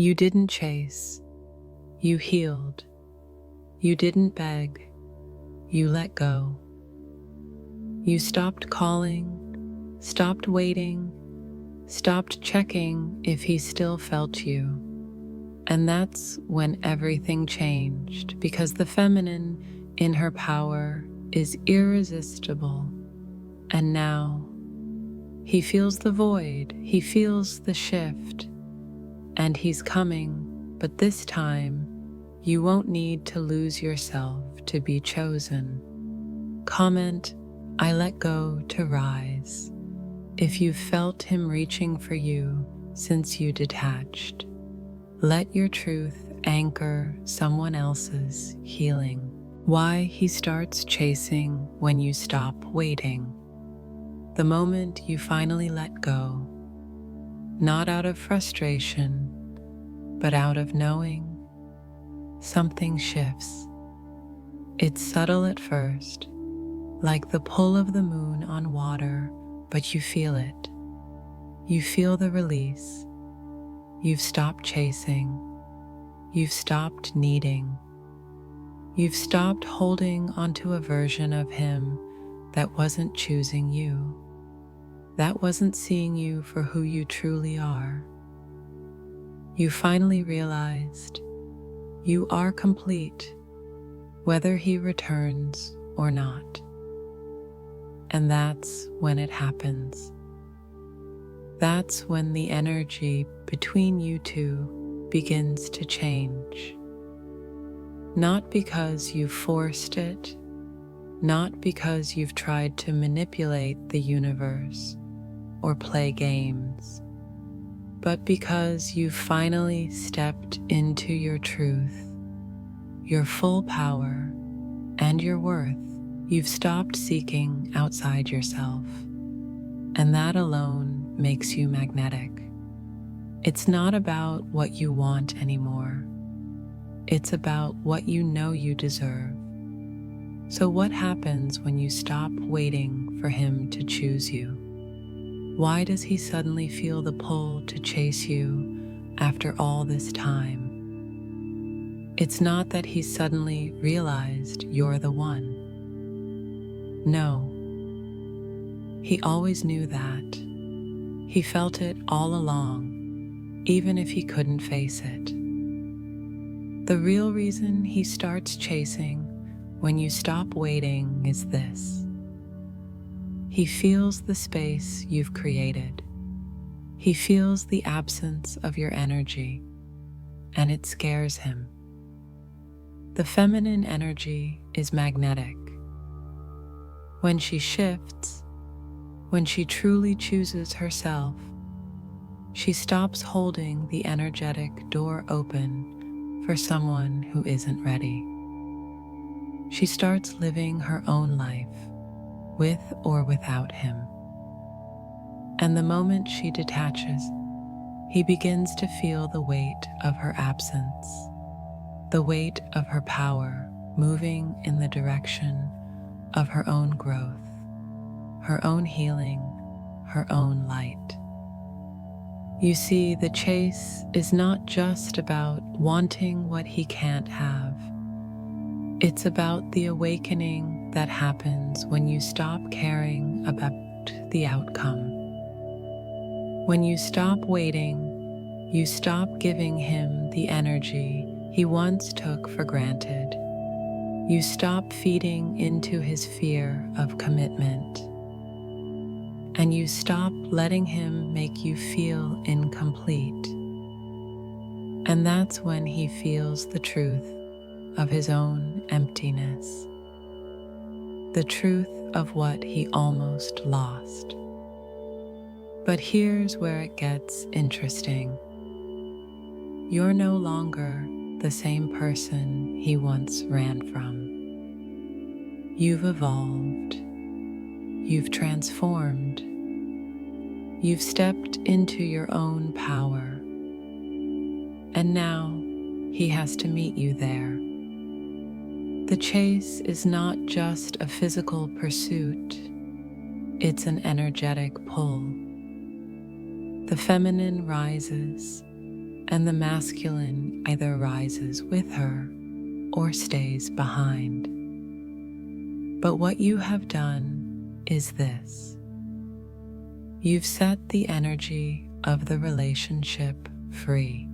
You didn't chase, you healed. You didn't beg, you let go. You stopped calling, stopped waiting, stopped checking if he still felt you. And that's when everything changed, because the feminine in her power is irresistible. And now he feels the void, he feels the shift, and he's coming, but this time you won't need to lose yourself to be chosen. Comment, "I let go" to rise if you've felt him reaching for you since you detached. Let your truth anchor someone else's healing. Why he starts chasing when you stop waiting. The moment you finally let go, not out of frustration, but out of knowing, something shifts. It's subtle at first, like the pull of the moon on water, but you feel it. You feel the release. You've stopped chasing. You've stopped needing. You've stopped holding onto a version of him that wasn't choosing you, that wasn't seeing you for who you truly are. You finally realized you are complete, whether he returns or not. And that's when it happens. That's when the energy between you two begins to change. Not because you forced it, not because you've tried to manipulate the universe or play games, but because you finally stepped into your truth, your full power, and your worth. You've stopped seeking outside yourself, and that alone makes you magnetic. It's not about what you want anymore. It's about what you know you deserve. So what happens when you stop waiting for him to choose you? Why does he suddenly feel the pull to chase you after all this time? It's not that he suddenly realized you're the one. No, he always knew that. He felt it all along, even if he couldn't face it. The real reason he starts chasing when you stop waiting is this. He feels the space you've created. He feels the absence of your energy, and it scares him. The feminine energy is magnetic. When she shifts, when she truly chooses herself, she stops holding the energetic door open for someone who isn't ready. She starts living her own life, with or without him. And the moment she detaches, he begins to feel the weight of her absence, the weight of her power moving in the direction of her own growth, her own healing, her own light. You see, the chase is not just about wanting what he can't have. It's about the awakening that happens when you stop caring about the outcome. When you stop waiting, you stop giving him the energy he once took for granted. You stop feeding into his fear of commitment. And you stop letting him make you feel incomplete. And that's when he feels the truth of his own emptiness, the truth of what he almost lost. But here's where it gets interesting. You're no longer the same person he once ran from. You've evolved. You've transformed. You've stepped into your own power. And now he has to meet you there. The chase is not just a physical pursuit. It's an energetic pull. The feminine rises and the masculine either rises with her or stays behind. But what you have done is this. You've set the energy of the relationship free.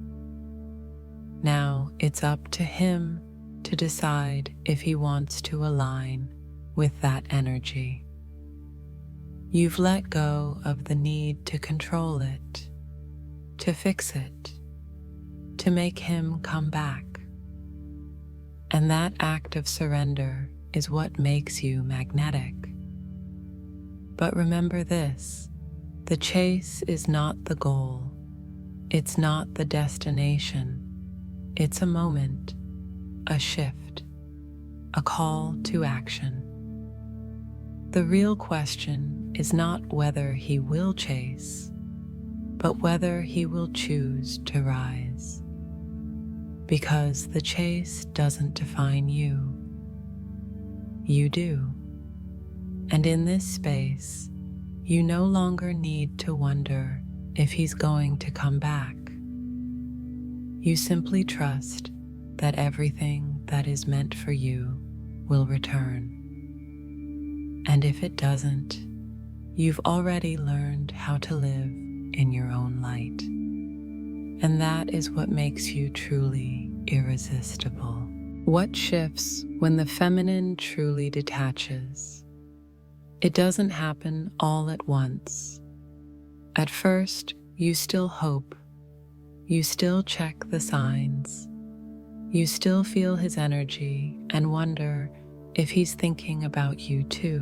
Now it's up to him to decide if he wants to align with that energy. You've let go of the need to control it, to fix it, to make him come back. And that act of surrender is what makes you magnetic. But remember this, the chase is not the goal. It's not the destination. It's a moment, a shift, a call to action. The real question is not whether he will chase, but whether he will choose to rise. Because the chase doesn't define you. You do. And in this space, you no longer need to wonder if he's going to come back. You simply trust that everything that is meant for you will return. And if it doesn't, you've already learned how to live in your own light. And that is what makes you truly irresistible. What shifts when the feminine truly detaches? It doesn't happen all at once. At first, you still hope. You still check the signs. You still feel his energy and wonder if he's thinking about you too.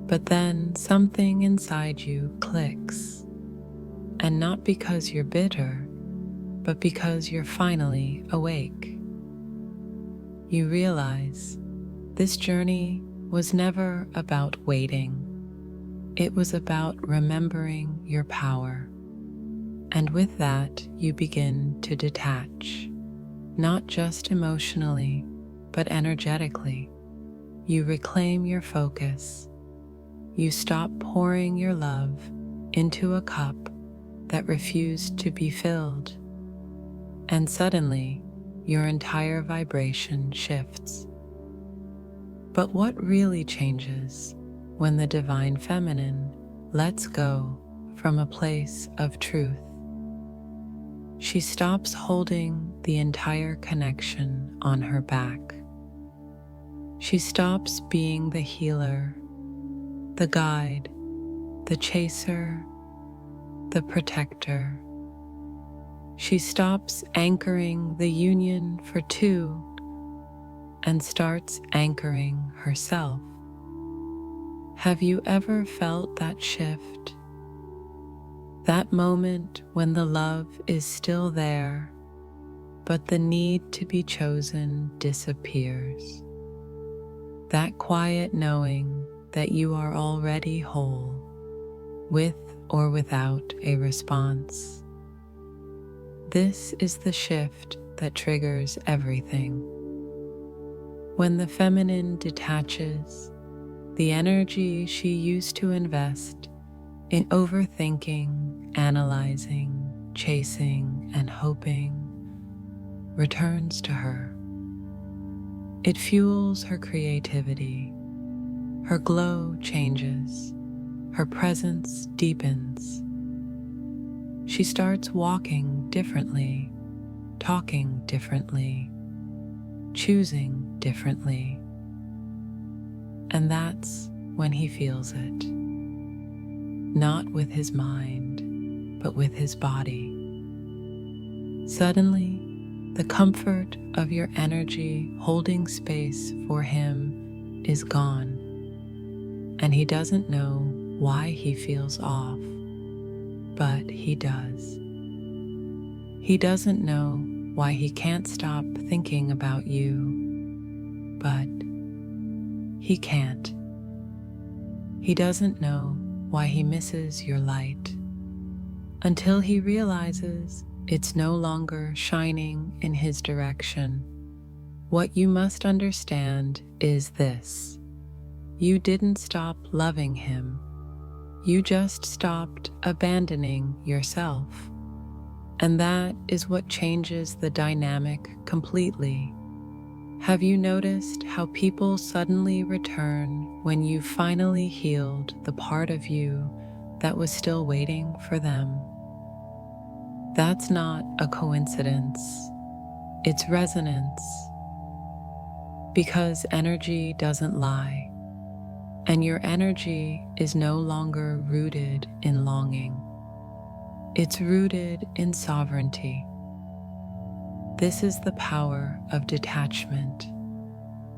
But then something inside you clicks. And not because you're bitter, but because you're finally awake. You realize this journey was never about waiting. It was about remembering your power. And with that, you begin to detach, not just emotionally, but energetically. You reclaim your focus. You stop pouring your love into a cup that refused to be filled. And suddenly, your entire vibration shifts. But what really changes when the divine feminine lets go from a place of truth? She stops holding the entire connection on her back. She stops being the healer, the guide, the chaser, the protector. She stops anchoring the union for two and starts anchoring herself. Have you ever felt that shift? That moment when the love is still there, but the need to be chosen disappears. That quiet knowing that you are already whole, with or without a response. This is the shift that triggers everything. When the feminine detaches, the energy she used to invest in overthinking, analyzing, chasing, and hoping returns to her. It fuels her creativity. Her glow changes. Her presence deepens. She starts walking differently, talking differently, choosing differently. And that's when he feels it. Not with his mind, but with his body. Suddenly, the comfort of your energy holding space for him is gone, and he doesn't know why he feels off, but he does. He doesn't know why he can't stop thinking about you, but he can't. He doesn't know why he misses your light, until he realizes it's no longer shining in his direction. What you must understand is this: you didn't stop loving him. You just stopped abandoning yourself. And that is what changes the dynamic completely. Have you noticed how people suddenly return when you finally healed the part of you that was still waiting for them? That's not a coincidence, it's resonance. Because energy doesn't lie, and your energy is no longer rooted in longing. It's rooted in sovereignty. This is the power of detachment.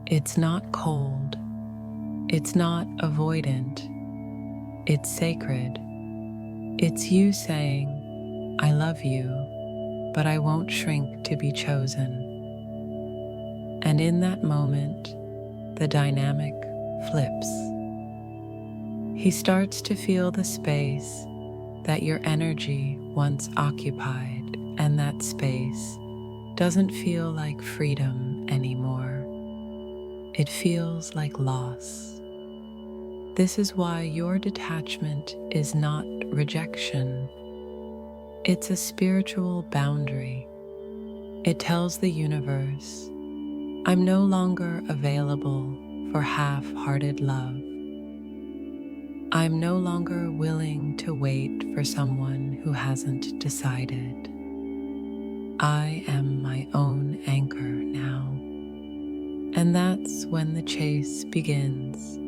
It's not cold, it's not avoidant, it's sacred. It's you saying, I love you, but I won't shrink to be chosen. And in that moment, the dynamic flips. He starts to feel the space that your energy once occupied, and that space doesn't feel like freedom anymore. It feels like loss. This is why your detachment is not rejection. It's a spiritual boundary. It tells the universe, I'm no longer available for half-hearted love. I'm no longer willing to wait for someone who hasn't decided. I am my own anchor now. And that's when the chase begins,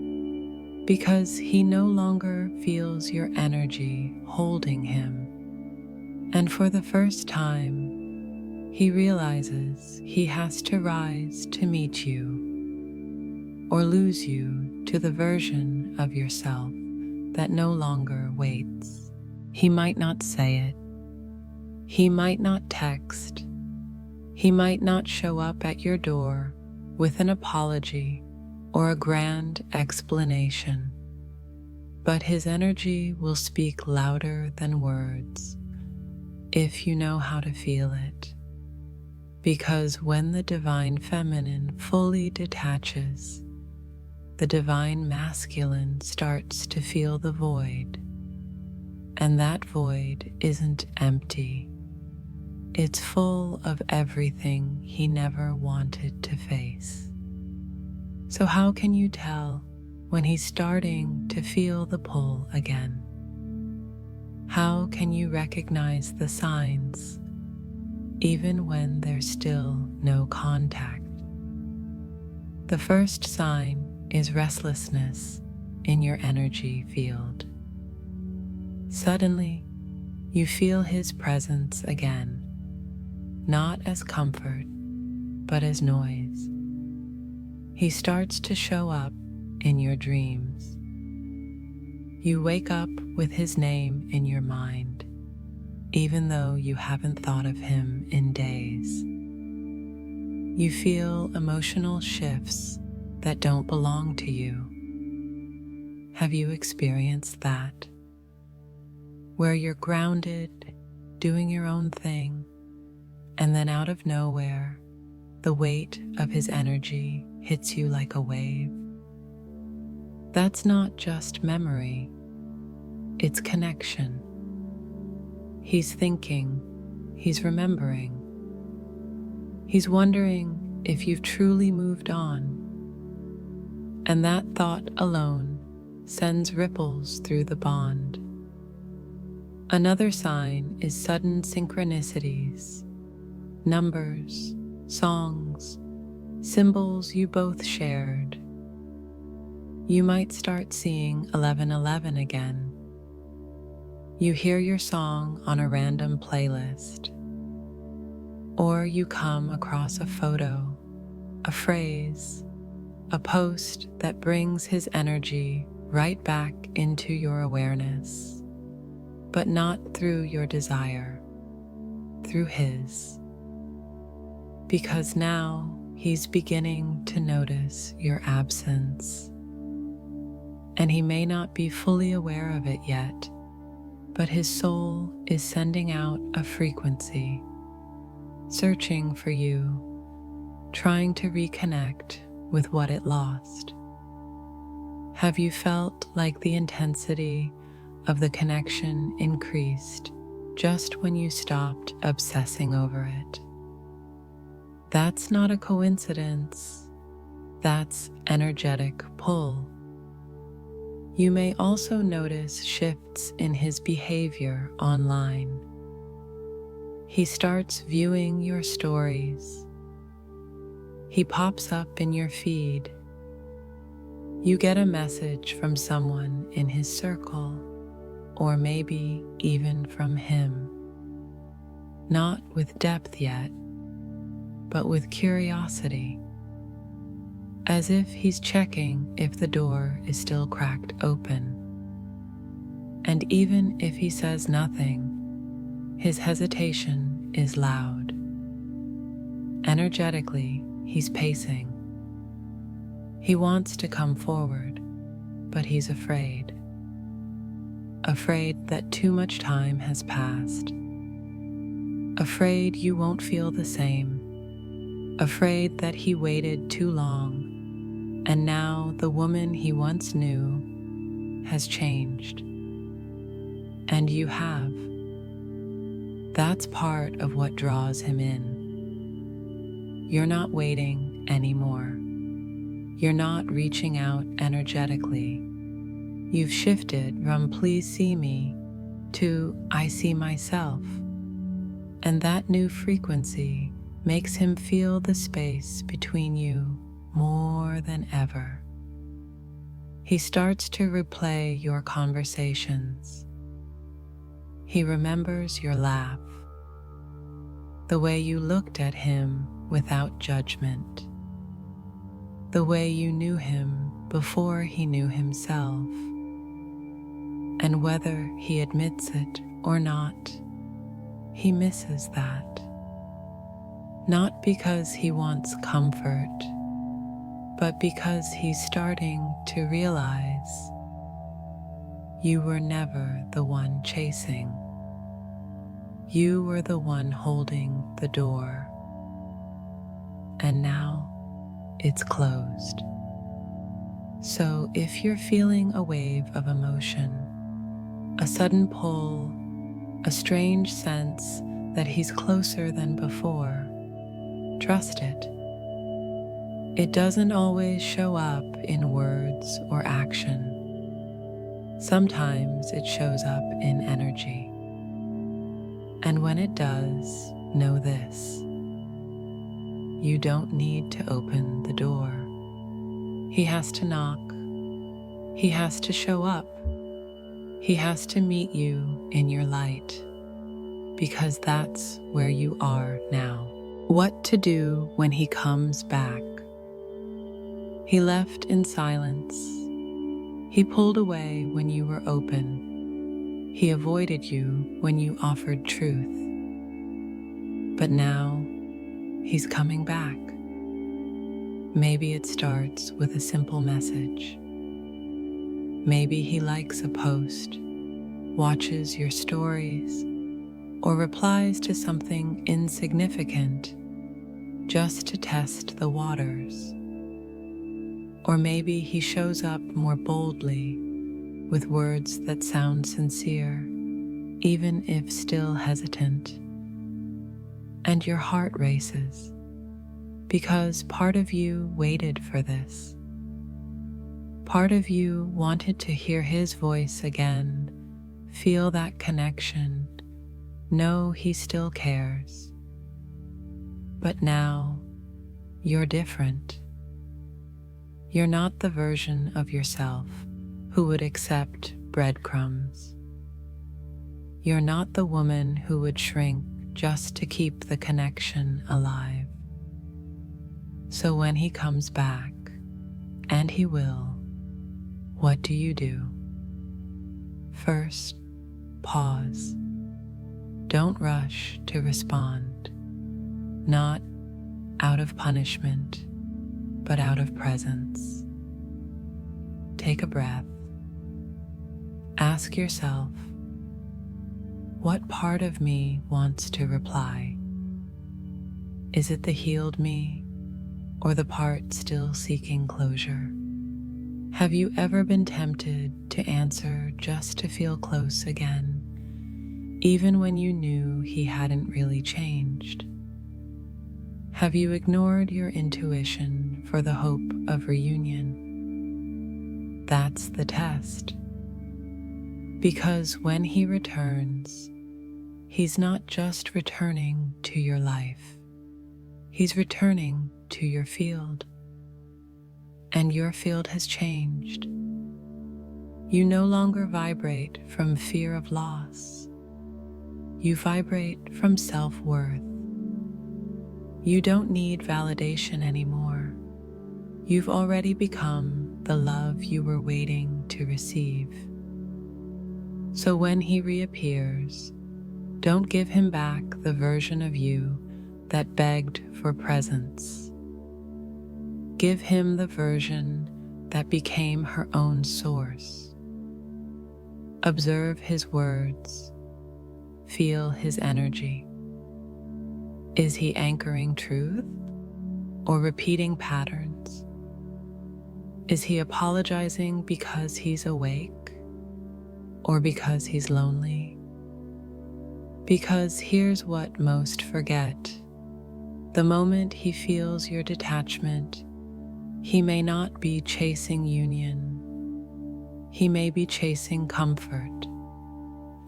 because he no longer feels your energy holding him. And for the first time, he realizes he has to rise to meet you, or lose you to the version of yourself that no longer waits. He might not say it. He might not text. He might not show up at your door with an apology or a grand explanation. But his energy will speak louder than words if you know how to feel it. Because when the divine feminine fully detaches, the divine masculine starts to feel the void. And that void isn't empty. It's full of everything he never wanted to face. So how can you tell when he's starting to feel the pull again? How can you recognize the signs, even when there's still no contact? The first sign is restlessness in your energy field. Suddenly, you feel his presence again, not as comfort, but as noise. He starts to show up in your dreams. You wake up with his name in your mind, even though you haven't thought of him in days. You feel emotional shifts that don't belong to you. Have you experienced that? Where you're grounded, doing your own thing, and then out of nowhere, the weight of his energy hits you like a wave. That's not just memory, it's connection. He's thinking, he's remembering. He's wondering if you've truly moved on. And that thought alone sends ripples through the bond. Another sign is sudden synchronicities, numbers, songs, symbols you both shared. You might start seeing 1111 again. You hear your song on a random playlist. Or you come across a photo, a phrase, a post that brings his energy right back into your awareness. But not through your desire, through his. Because now he's beginning to notice your absence. And he may not be fully aware of it yet, but his soul is sending out a frequency, searching for you, trying to reconnect with what it lost. Have you felt like the intensity of the connection increased just when you stopped obsessing over it. That's not a coincidence. That's energetic pull. You may also notice shifts in his behavior online. He starts viewing your stories. He pops up in your feed. You get a message from someone in his circle, or maybe even from him. Not with depth yet, but with curiosity, as if he's checking if the door is still cracked open. And even if he says nothing, his hesitation is loud. Energetically, he's pacing. He wants to come forward, but he's afraid. Afraid that too much time has passed. Afraid you won't feel the same. Afraid that he waited too long, and now the woman he once knew has changed. And you have. That's part of what draws him in. You're not waiting anymore. You're not reaching out energetically. You've shifted from "please see me" to "I see myself." And that new frequency makes him feel the space between you more than ever. He starts to replay your conversations. He remembers your laugh, the way you looked at him without judgment, the way you knew him before he knew himself. And whether he admits it or not, he misses that. Not because he wants comfort, but because he's starting to realize you were never the one chasing. You were the one holding the door. And now it's closed. So if you're feeling a wave of emotion, a sudden pull, a strange sense that he's closer than before, trust it. It doesn't always show up in words or action. Sometimes it shows up in energy. And when it does, know this: you don't need to open the door. He has to knock. He has to show up. He has to meet you in your light, because that's where you are now. What to do when he comes back? He left in silence. He pulled away when you were open. He avoided you when you offered truth. But now, he's coming back. Maybe it starts with a simple message. Maybe he likes a post, watches your stories, or replies to something insignificant just to test the waters. Or maybe he shows up more boldly with words that sound sincere, even if still hesitant. And your heart races, because part of you waited for this. Part of you wanted to hear his voice again, feel that connection, know he still cares. But now, you're different. You're not the version of yourself who would accept breadcrumbs. You're not the woman who would shrink just to keep the connection alive. So when he comes back, and he will, what do? First, pause. Don't rush to respond, not out of punishment, but out of presence. Take a breath. Ask yourself, what part of me wants to reply? Is it the healed me, or the part still seeking closure? Have you ever been tempted to answer just to feel close again, even when you knew he hadn't really changed? Have you ignored your intuition for the hope of reunion? That's the test. Because when he returns, he's not just returning to your life. He's returning to your field. And your field has changed. You no longer vibrate from fear of loss. You vibrate from self-worth. You don't need validation anymore. You've already become the love you were waiting to receive. So when he reappears, don't give him back the version of you that begged for presence. Give him the version that became her own source. Observe his words. Feel his energy. Is he anchoring truth or repeating patterns? Is he apologizing because he's awake or because he's lonely? Because here's what most forget. The moment he feels your detachment, he may not be chasing union. He may be chasing comfort.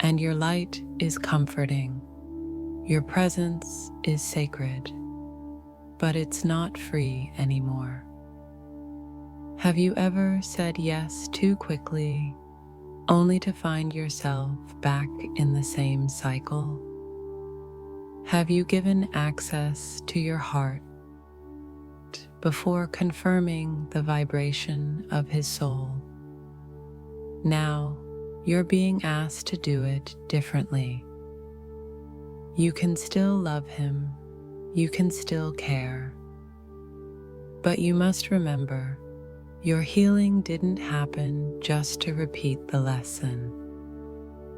And your light is comforting. Your presence is sacred. But it's not free anymore. Have you ever said yes too quickly, only to find yourself back in the same cycle? Have you given access to your heart before confirming the vibration of his soul? Now, you're being asked to do it differently. You can still love him, you can still care. But you must remember, your healing didn't happen just to repeat the lesson.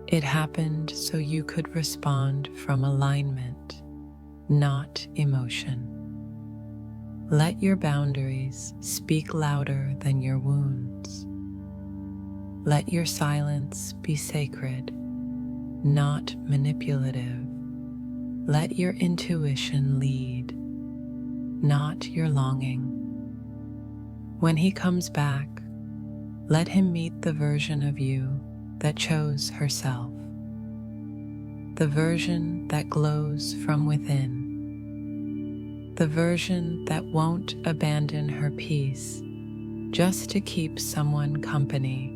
It happened so you could respond from alignment, not emotion. Let your boundaries speak louder than your wounds. Let your silence be sacred, not manipulative. Let your intuition lead, not your longing. When he comes back, let him meet the version of you that chose herself, the version that glows from within, the version that won't abandon her peace just to keep someone company.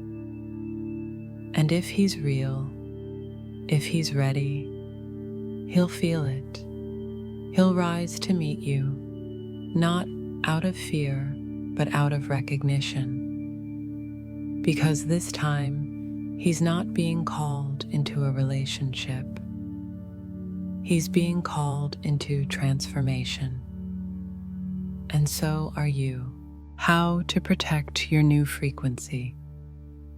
And if he's real, if he's ready, he'll feel it. He'll rise to meet you, not out of fear, but out of recognition. Because this time, he's not being called into a relationship. He's being called into transformation. And so are you. How to protect your new frequency.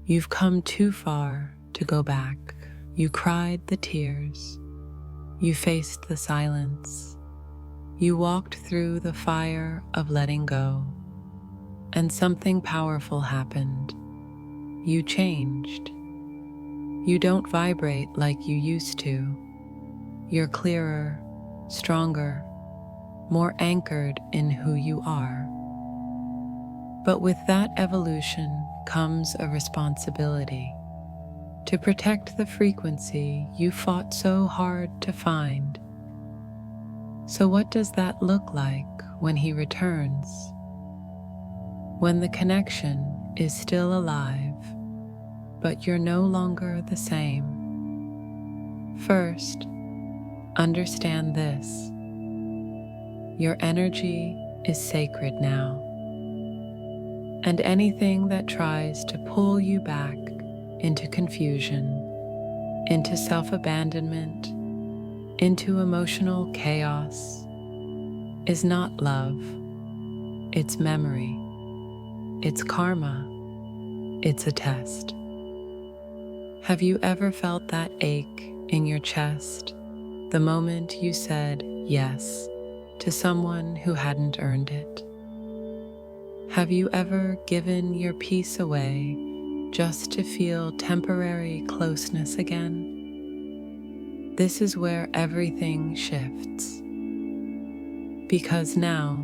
You've come too far to go back. You cried the tears. You faced the silence. You walked through the fire of letting go. And something powerful happened. You changed. You don't vibrate like you used to. You're clearer, stronger, more anchored in who you are. But with that evolution comes a responsibility to protect the frequency you fought so hard to find. So what does that look like when he returns? When the connection is still alive, but you're no longer the same. First, understand this. Your energy is sacred now. And anything that tries to pull you back into confusion, into self-abandonment, into emotional chaos, is not love. It's memory. It's karma. It's a test. Have you ever felt that ache in your chest the moment you said yes to someone who hadn't earned it? Have you ever given your peace away just to feel temporary closeness again? This is where everything shifts. Because now,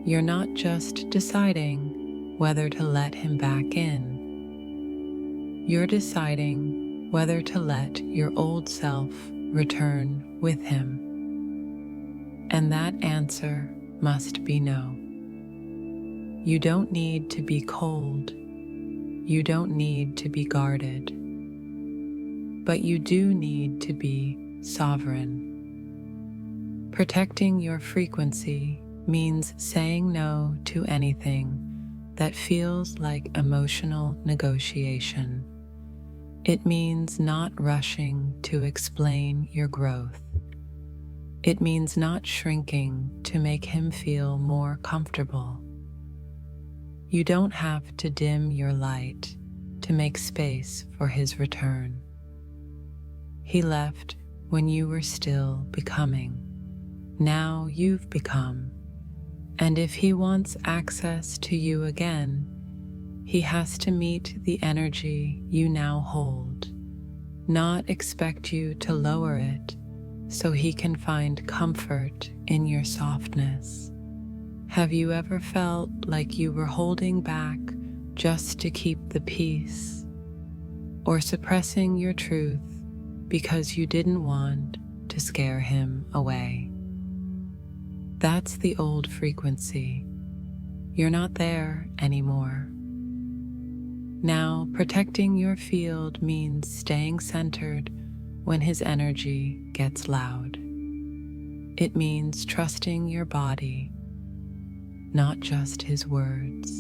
you're not just deciding whether to let him back in. You're deciding whether to let your old self return with him. And that answer must be no. You don't need to be cold. You don't need to be guarded. But you do need to be sovereign. Protecting your frequency means saying no to anything that feels like emotional negotiation. It means not rushing to explain your growth. It means not shrinking to make him feel more comfortable. You don't have to dim your light to make space for his return. He left when you were still becoming. Now you've become. And if he wants access to you again, he has to meet the energy you now hold, not expect you to lower it so he can find comfort in your softness. Have you ever felt like you were holding back just to keep the peace, or suppressing your truth because you didn't want to scare him away? That's the old frequency. You're not there anymore. Now, protecting your field means staying centered when his energy gets loud. It means trusting your body, not just his words.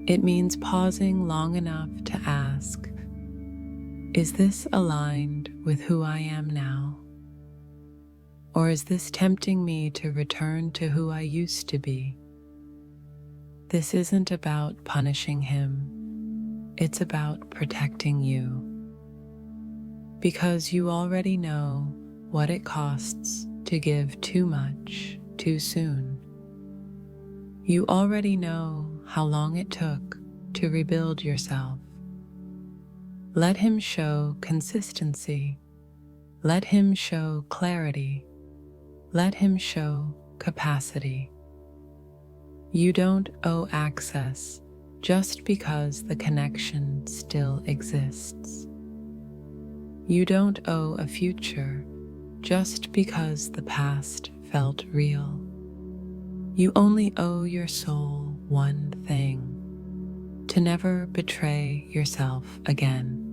It means pausing long enough to ask, is this aligned with who I am now? Or is this tempting me to return to who I used to be? This isn't about punishing him. It's about protecting you. Because you already know what it costs to give too much too soon. You already know how long it took to rebuild yourself. Let him show consistency. Let him show clarity. Let him show capacity. You don't owe access just because the connection still exists. You don't owe a future just because the past felt real. You only owe your soul one thing: to never betray yourself again.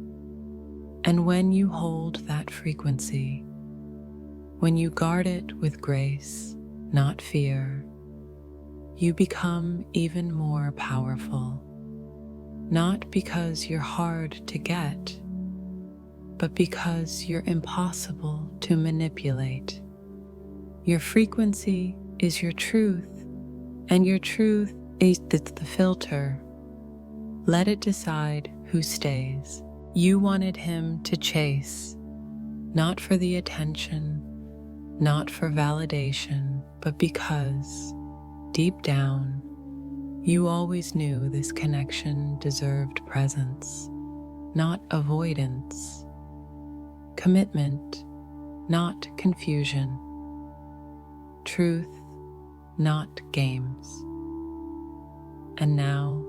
And when you hold that frequency, when you guard it with grace, not fear, you become even more powerful. Not because you're hard to get, but because you're impossible to manipulate. Your frequency is your truth, and your truth is the filter. Let it decide who stays. You wanted him to chase, not for the attention, not for validation, but because, deep down, you always knew this connection deserved presence, not avoidance. Commitment, not confusion. Truth, not games. And now,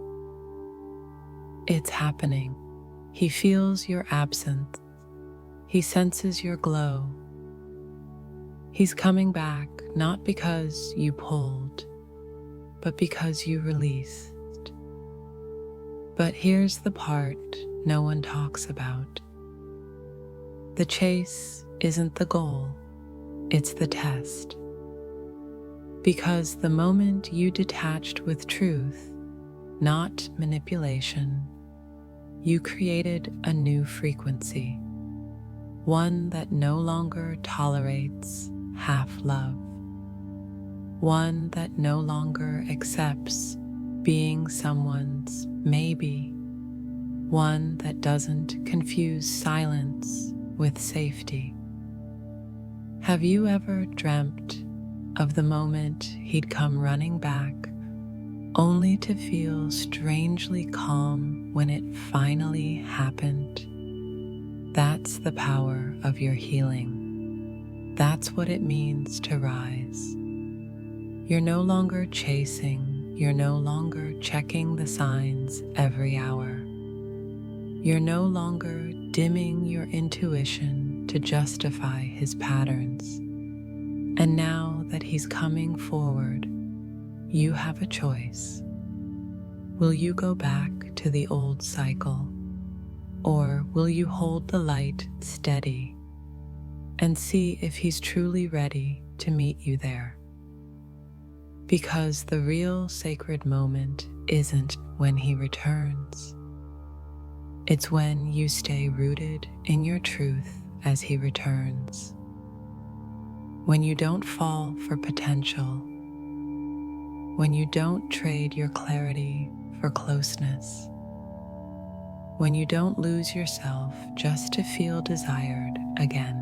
it's happening. He feels your absence. He senses your glow. He's coming back not because you pulled, but because you released. But here's the part no one talks about. The chase isn't the goal, it's the test. Because the moment you detached with truth, not manipulation, you created a new frequency, one that no longer tolerates half-love, one that no longer accepts being someone's maybe, one that doesn't confuse silence with safety. Have you ever dreamt of the moment he'd come running back, only to feel strangely calm when it finally happened? That's the power of your healing. That's what it means to rise. You're no longer chasing, you're no longer checking the signs every hour. You're no longer dimming your intuition to justify his patterns. And now that he's coming forward, you have a choice. Will you go back to the old cycle, or will you hold the light steady and see if he's truly ready to meet you there? Because the real sacred moment isn't when he returns. It's when you stay rooted in your truth as he returns. When you don't fall for potential. When you don't trade your clarity for closeness. When you don't lose yourself just to feel desired again.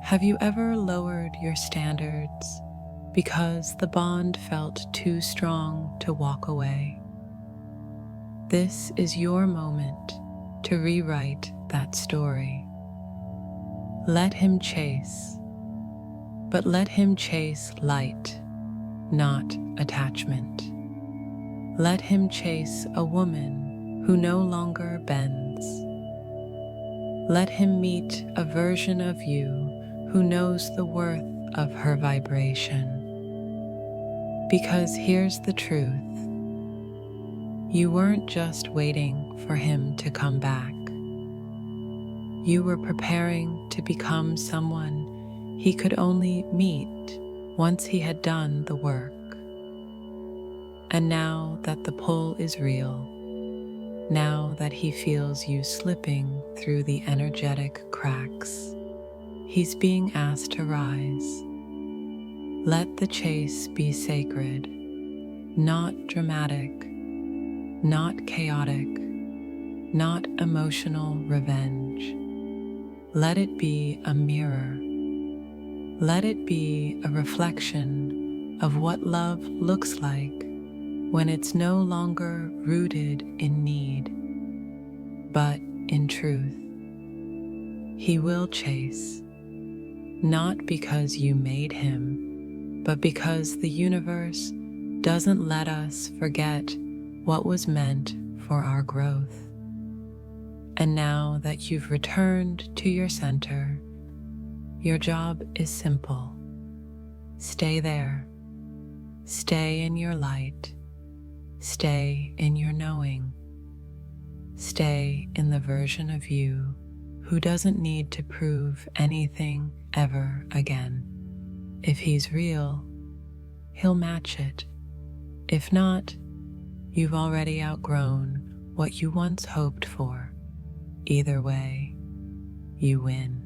Have you ever lowered your standards because the bond felt too strong to walk away? This is your moment to rewrite that story. Let him chase, but let him chase light, not attachment. Let him chase a woman who no longer bends. Let him meet a version of you who knows the worth of her vibration. Because here's the truth. You weren't just waiting for him to come back. You were preparing to become someone he could only meet once he had done the work. And now that the pull is real, now that he feels you slipping through the energetic cracks, he's being asked to rise. Let the chase be sacred, not dramatic, not chaotic, not emotional revenge. Let it be a mirror. Let it be a reflection of what love looks like when it's no longer rooted in need, but in truth. He will chase, not because you made him, but because the universe doesn't let us forget what was meant for our growth. And now that you've returned to your center, your job is simple. Stay there. Stay in your light. Stay in your knowing. Stay in the version of you who doesn't need to prove anything ever again. If he's real, he'll match it. If not, you've already outgrown what you once hoped for. Either way, you win.